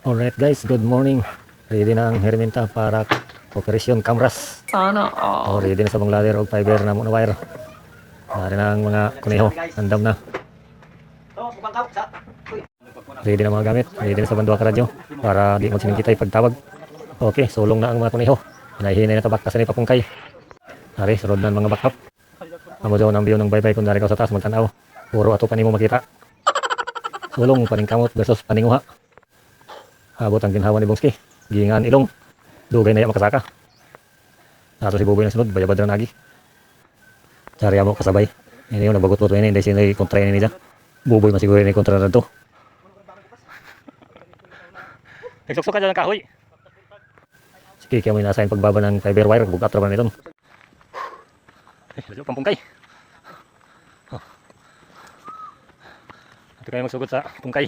Alright guys, good morning. Ready na ang herminta para Operation Camras. Sana all. Ready na sa mga ladder o fiber na muna wire. Dari na ang mga kuneho. Andam na. Ready na mga gamit. Ready na sa bandwa ka radyo para di magsiningkitay pagtawag. Okay, sulong na ang mga kuneho. Hinahinay na tabak kasi ni papungkay. Dari, surod na ang mga backup. Amo daw ng view ng baybay kung dari ka sa taas magtanaw. Puro ato pa nimo makita. Sulong paningkamot versus paninguha. Abot ang ginhawa ni Bongski. Gingan ilong. Dugay na iya makasaka. Ato si Buboy na sunod. Bayabad na nagi. Cari mo kasabay. Ini yung nabagot-bot ini. Hindi sila kontra ini dyan. Buboy masiguro ini kontra na ito. Nagsukso ka dyan ng kahoy. Sige, kaya mo inasahin pagbaba ng fiber wire. Bugat raman nito. Lajo pampungkay. Ito kayo magsugot sa pungkay.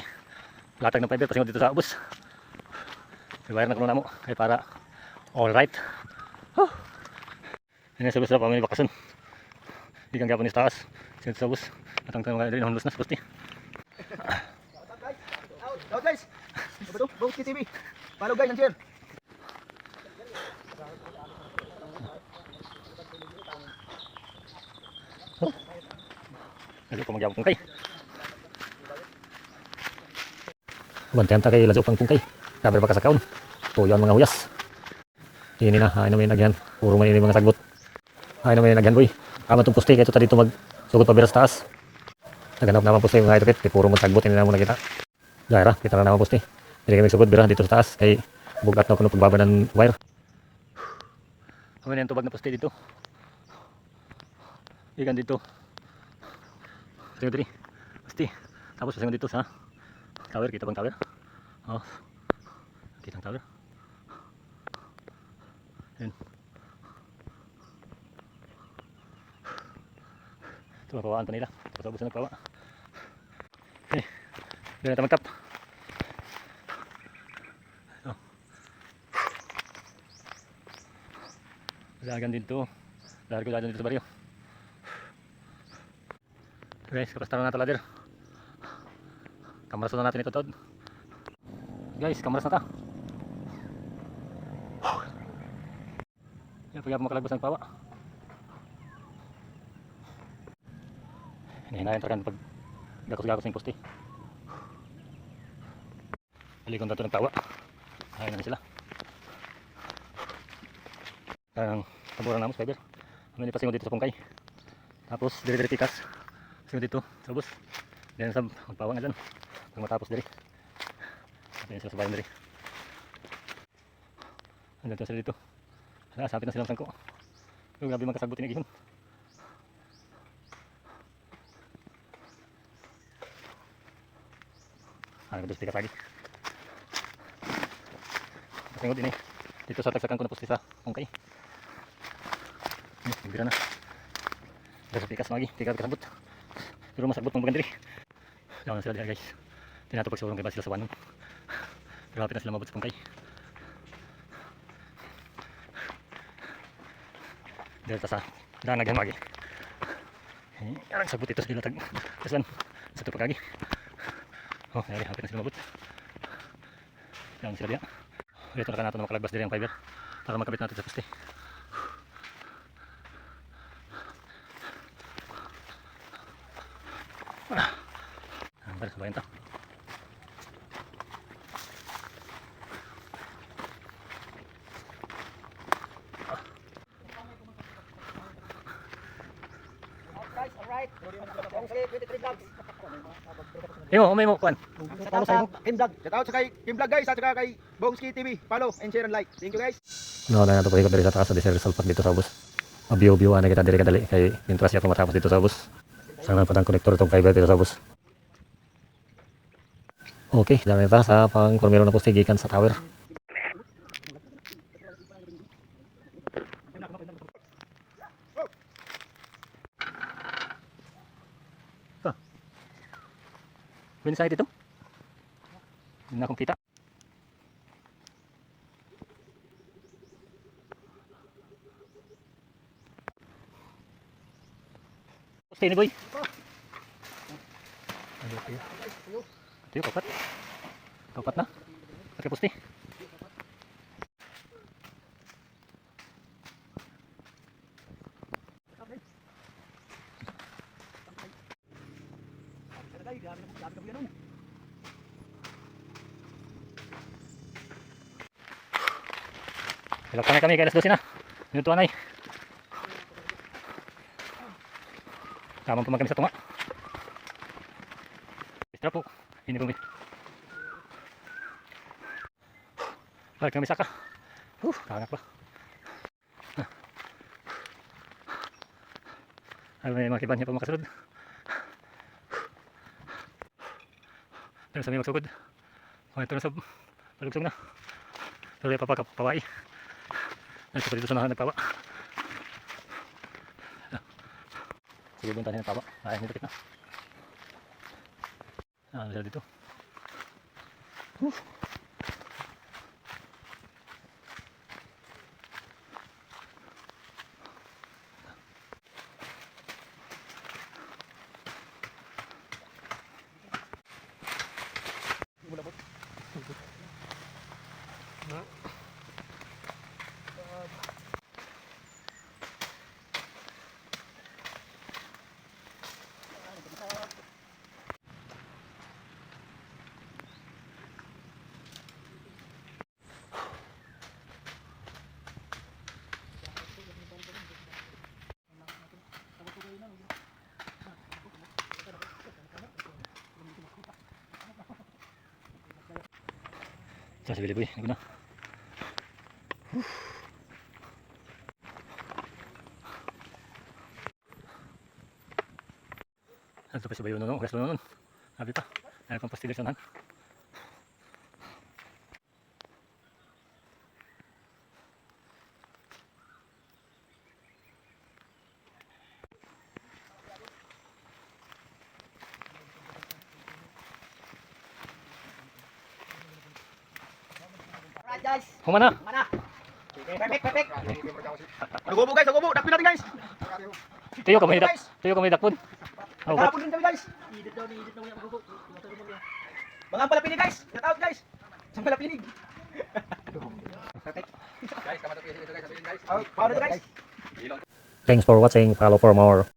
Latag ng fiber pasingod dito sa ubos. I-wire na kuno na mo. Kaya para alright. Ini sa ubos na pamili bakasan. Di kang gapon ni taas. Sinod sa ubos. At ang tanong na hundos na sa pusti. Out guys! Betul, Bongski TV. Follow guys and share. Lajo pa magyabang pungkay. Bantayan ta kay lajo pang pungkay. Sabar pa kasakaon. Tuyo ang mga huyas. Ini na, ay naman nagyan. Puro man ini mga sagbot. Ay naman nagyan boy. Kama itong pusti, kaya ito dito magsugot pa biras taas. Naganap naman pusti mga ito kit. Puro man sagbot, hindi na mo nakita. Dahira, kita na naman pusti. Hindi kami magsugot biras dito sa taas. Kay bugat na kuno pagbaba ng wire. Amin yung tubag na pusti dito. Ikan dito. Tingnan dito. Pusti. Tapos pasingon dito sa tower. Kita bang tower? Oh. Kita ang tower. Yan. Ito mapawaan pa nila. Tapos na nagpawa. Okay. Doon natin magtap. Oh. Lagan dito. Largo lagan dito sa baryo. Guys, kapastaran natin ladder. Kamaraso na natin ito tod. Guys, kamaras na ta. Yan, pag makalagpas ng pawa. Hinahinayan talaga pag gakos-gakos ng poste. Halikon na ito ng tawa. Ayaw na sila. Parang taburan namin fiber. Kami pasingon dito sa pungkay. Tapos dire-dire tikas. Pasingon dito sa bus. Diyan sa magpawa nga dyan. Pag matapos dire. Diyan sila sa bayan dire. Andito sila dito. Sapit na silang sangko. Yung grabe magkasagbutin ng ihon. Ano ba tikas lagi? Pasingod ini. Dito sa tagsakan ko na pusti sa pungkay. Bira na. Dito tikas lagi. Tikas kasabot. Pero masagbot pang bagandiri. Lawan na sila diya guys. Tinatapag sa urong kay ba sila sa wanong. Pero hapit na sila mabot sa pungkay. Dito sa danaghan lagi. Arang sagbot ito sa dilatag. Kasan sa tupag lagi. Oh, ayari hapit na sila mabot. Lawan sila diya. Dito na ka natin makalagpas diri ang fiber para makabit natin sa poste. Para sabayan ta. Guys, alright. Bongski 23 vlogs. Imo, umay mo kuan. Shout out sa Kim Vlog. Shout out sa kay Kim Vlog guys at saka kay Bongski TV. Follow and share and like. Thank you guys. No, na nato paikot diri sa taas sa Desert Salpak dito sa bus. View ana kita diri kadali kay intras ako matapos dito sa bus. Sana pa tang konektor itong fiber dito sa bus. Okay, dami ta sa pang formero na poste gikan sa tower. Bin sa dito. Hindi na akong kita. Poste ni boy. Ito yung kapat. Kapat na. Sa poste. Hilap kami kay alas 12 na. Minutuan ay. Tamang puman kami sa tunga. Extra po. Hindi po. Balik kami saka. Kangak pa. Ay, may mga kiban niya pa makasunod. Pero sa may magsugod. Ito na sa palugsong na. Tuloy pa pawai. Nandito pa dito sa nagpawa. Sige, bunta niya ng pawa. Ay, hindi takit na. Ano sila dito? Sa Billy Boy, hindi na. Ito pa si Bayo noon, gas noon. Sabi pa, ay pang pastilyo sanahan. Alright guys. Humana. Mana? Perfect. Nagubo guys, nagubo. Dakpin natin guys. Tuyo ka may dakpon. Oh, Nakapon din kami guys. Edit daw yung nagubo. Mga palapinig guys. Shout out guys. Sa palapinig. Perfect. Guys, kamata ito guys. Paano ito guys? thanks for watching. Follow for more.